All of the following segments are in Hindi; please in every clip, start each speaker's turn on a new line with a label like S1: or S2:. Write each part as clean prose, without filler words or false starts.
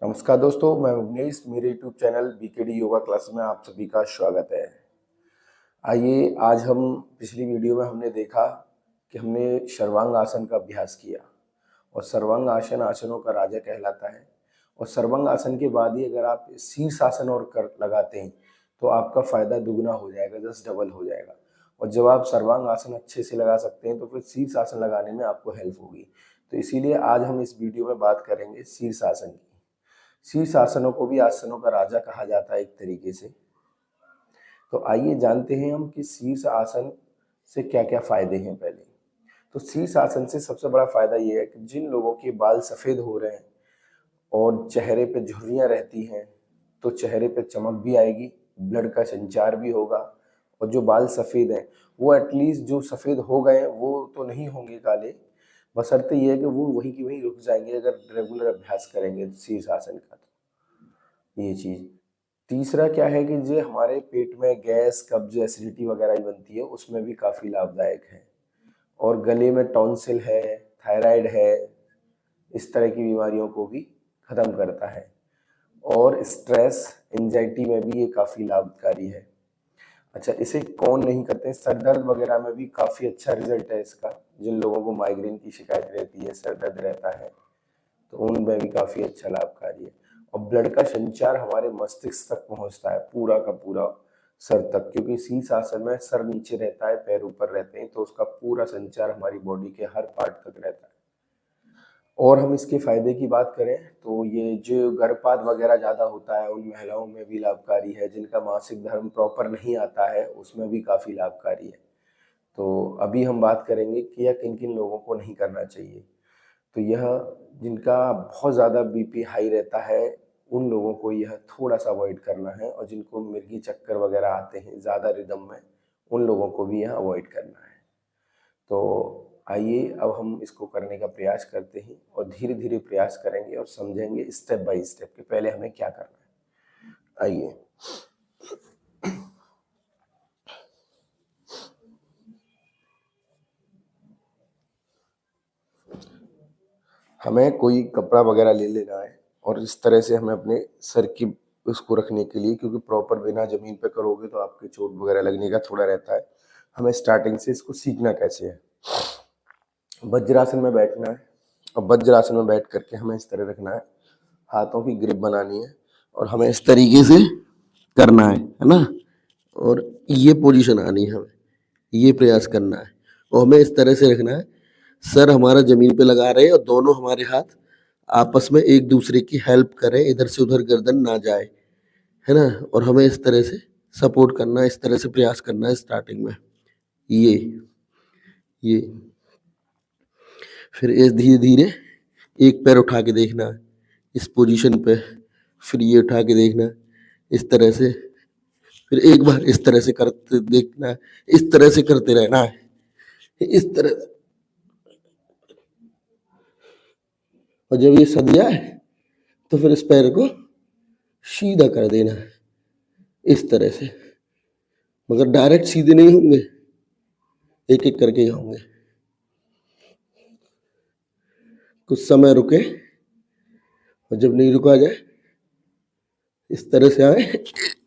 S1: नमस्कार दोस्तों, मैं उमेश। मेरे YouTube channel BKD yoga class में आप सभी का स्वागत है। आइए, आज हम पिछली वीडियो में हमने देखा कि हमने सर्वांग आसन का अभ्यास किया और सर्वांग आसन आसनों का राजा कहलाता है। और सर्वांग आसन के बाद ही अगर आप शीर्ष आसन और कर लगाते हैं तो आपका फायदा दुगना हो जाएगा, 10 डबल हो जाएगा। और जब आप सर्वांग आसन अच्छे से लगा सकते हैं तो फिर शीर्ष आसन लगाने में आपको हेल्प होगी। तो इसीलिए आज हम इस वीडियो में बात करेंगे शीर्ष आसन की। शीर्ष आसनों को भी आसनों का राजा कहा जाता है एक तरीके से। तो आइए जानते हैं हम कि शीर्ष आसन से क्या क्या फायदे हैं। पहले तो शीर्ष आसन से सबसे बड़ा फायदा ये है कि जिन लोगों के बाल सफेद हो रहे हैं और चेहरे पे झुर्रियां रहती हैं तो चेहरे पे चमक भी आएगी, ब्लड का संचार भी होगा। और जो बाल सफेद हैं वो एटलीस्ट जो सफेद हो गए वो तो नहीं होंगे काले, बशर्ते ये है कि वो वहीं की वहीं रुक जाएंगे अगर रेगुलर अभ्यास करेंगे शीर्ष आसन का। तो ये चीज। तीसरा क्या है कि जो हमारे पेट में गैस, कब्ज, एसिडिटी वगैरह ही बनती है उसमें भी काफी लाभदायक है। और गले में टॉन्सिल है, थायराइड है, इस तरह की बीमारियों को भी खत्म करता है। और स्ट्रेस, एंजाइटी में भी ये काफी लाभकारी है। अच्छा, इसे कौन नहीं करते हैं? सर दर्द वगैरह में भी काफी अच्छा रिजल्ट है इसका। जिन लोगों को माइग्रेन की शिकायत रहती है, सर दर्द रहता है, तो उनमें भी काफी अच्छा लाभकारी है। और ब्लड का संचार हमारे मस्तिष्क तक पहुंचता है, पूरा का पूरा सर तक, क्योंकि शीर्ष आसन में सर नीचे रहता है, पैर ऊपर रहते हैं, तो उसका पूरा संचार हमारी बॉडी के हर पार्ट तक रहता है। और हम इसके फायदे की बात करें तो ये जो गर्भपात वगैरह ज्यादा होता है उन महिलाओं में भी लाभकारी है। जिनका मासिक धर्म प्रॉपर नहीं आता है उसमें भी काफी लाभकारी है। तो अभी हम बात करेंगे कि यह किन किन लोगों को नहीं करना चाहिए। तो यह जिनका बहुत ज़्यादा बीपी हाई रहता है उन लोगों को यह थोड़ा सा अवॉइड करना है। और जिनको मिर्गी चक्कर वगैरह आते हैं ज़्यादा रिदम में, उन लोगों को भी यह अवॉइड करना है। तो आइए अब हम इसको करने का प्रयास करते हैं और धीरे धीरे प्रयास करेंगे और समझेंगे स्टेप बाय स्टेप कि पहले हमें क्या करना है। आइए, हमें कोई कपड़ा वगैरह ले लेना है और इस तरह से हमें अपने सर की उसको रखने के लिए, क्योंकि प्रॉपर बिना जमीन पे करोगे तो आपके चोट वगैरह लगने का थोड़ा रहता है। हमें स्टार्टिंग से इसको सीखना कैसे है। वज्रासन में बैठना है और वज्रासन में बैठ करके हमें इस तरह रखना है, हाथों की ग्रिप बनानी है और हमें इस तरीके से करना है ना। और ये पोजीशन आनी है, हमें ये प्रयास करना है और हमें इस तरह से रखना है, सर हमारा जमीन पे लगा रहे और दोनों हमारे हाथ आपस में एक दूसरे की हेल्प करें, इधर से उधर गर्दन ना जाए, है ना। और हमें इस तरह से सपोर्ट करना है, इस तरह से प्रयास करना है स्टार्टिंग में। ये फिर ये धीरे धीरे एक पैर उठा के देखना है इस पोजीशन पे, फिर ये उठा के देखना है इस तरह से, फिर एक बार इस तरह से करते देखना है, इस तरह से करते रहना है, इस तरह। और जब ये सद जाए तो फिर इस पैर को सीधा कर देना है इस तरह से, मगर डायरेक्ट सीधे नहीं होंगे, एक एक करके ही होंगे। कुछ समय रुके और जब नहीं रुका जाए इस तरह से आए,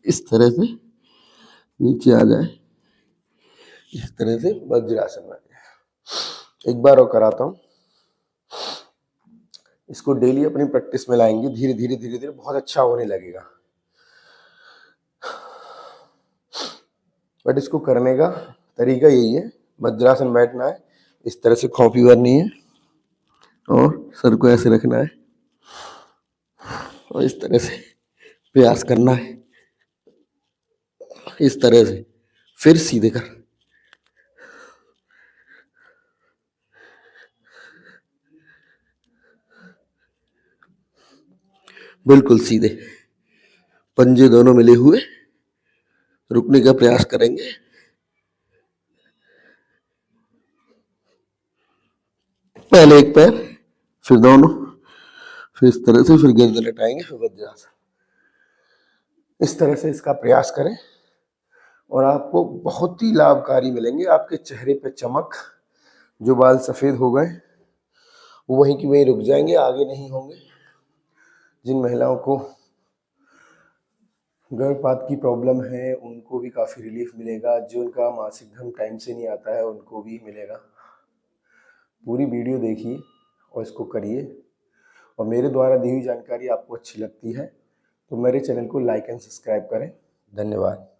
S1: इस तरह से नीचे आ जाए, इस तरह से वज्रासन में आ जाए। एक बार और कराता हूँ। इसको डेली अपनी प्रैक्टिस में लाएंगे, धीरे धीरे धीरे धीरे बहुत अच्छा होने लगेगा। बट इसको करने का तरीका यही है, वज्रासन बैठना है, इस तरह से खोपी भरनी है और सर को ऐसे रखना है और इस तरह से प्रयास करना है, इस तरह से, फिर सीधे कर, बिल्कुल सीधे, पंजे दोनों मिले हुए, रुकने का प्रयास करेंगे। पहले एक पैर, फिर दोनों, फिर इस तरह से, फिर गर्दन हटाएंगे, फिर वज्रासन। इस तरह से इसका प्रयास करें और आपको बहुत ही लाभकारी मिलेंगे। आपके चेहरे पे चमक, जो बाल सफेद हो गए वो वहीं की वहीं रुक जाएंगे, आगे नहीं होंगे। जिन महिलाओं को गर्भपात की प्रॉब्लम है उनको भी काफ़ी रिलीफ मिलेगा। जो उनका मासिक धर्म टाइम से नहीं आता है उनको भी मिलेगा। पूरी वीडियो देखिए और इसको करिए। और मेरे द्वारा दी हुई जानकारी आपको अच्छी लगती है तो मेरे चैनल को लाइक एंड सब्सक्राइब करें। धन्यवाद।